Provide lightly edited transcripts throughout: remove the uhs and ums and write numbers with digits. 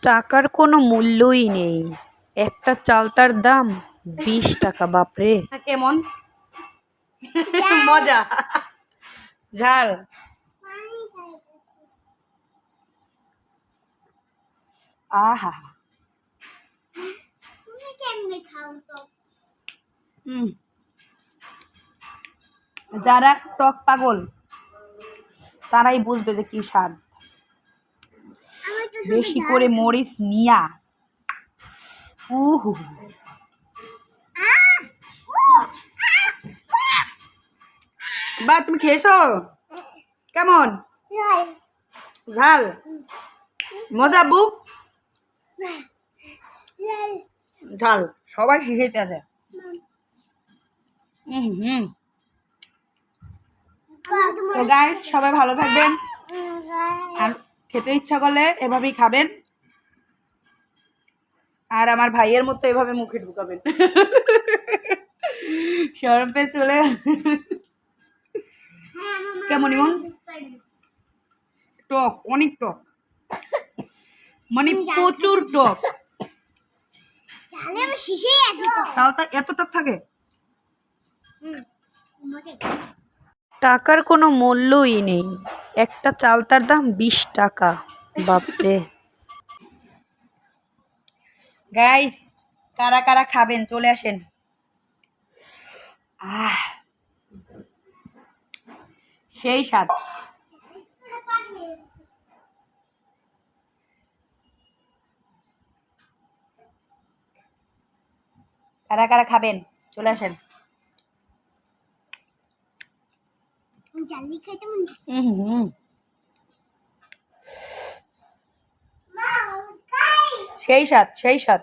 টাকার কোনো মূল্যই নেই, একটা চালতার দাম 20 টাকা। বাপরে, কেমন মজা! ঝাল। আহা, যারা টক পাগল তারাই বুঝবে যে কি স্বাদ। বেশি করে মরিচ নিয়া। উহু, বা তুমি খেয়েছো? কেমন ঝাল? মজা বু? ঝাল সবাই শিখাইতে আছে। তো গাইস, সবাই ভালো থাকবেন, আর খেতে ইচ্ছা করলে এভাবেই খাবেন, আর আমার ভাইয়ের মতো এভাবে মুখে ঢুকাবেন। শরমে চলে। কেমন ইমন? টক, অনেক টক, মানে প্রচুর টক। চালটা এত টক থাকে। টাকার কোনো মূল্যই নেই, একটা চালতার দাম 20 টাকা। বাপরে। গাইস, কারা কারা খাবেন চলে আসেন। সেই স্বাদ। কারা কারা খাবেন চলে আসেন। সেই স্বাদ, সেই স্বাদ।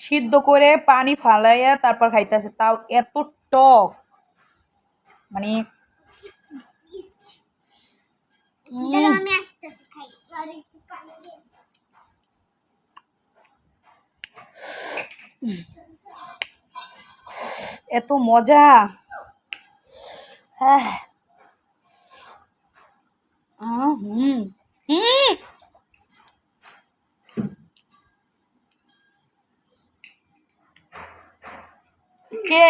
সিদ্ধ করে পানি ফালাইয়া তারপর খাইতেছে, তাও এত টক, মানে এত মজা। হ্যাঁ। কে?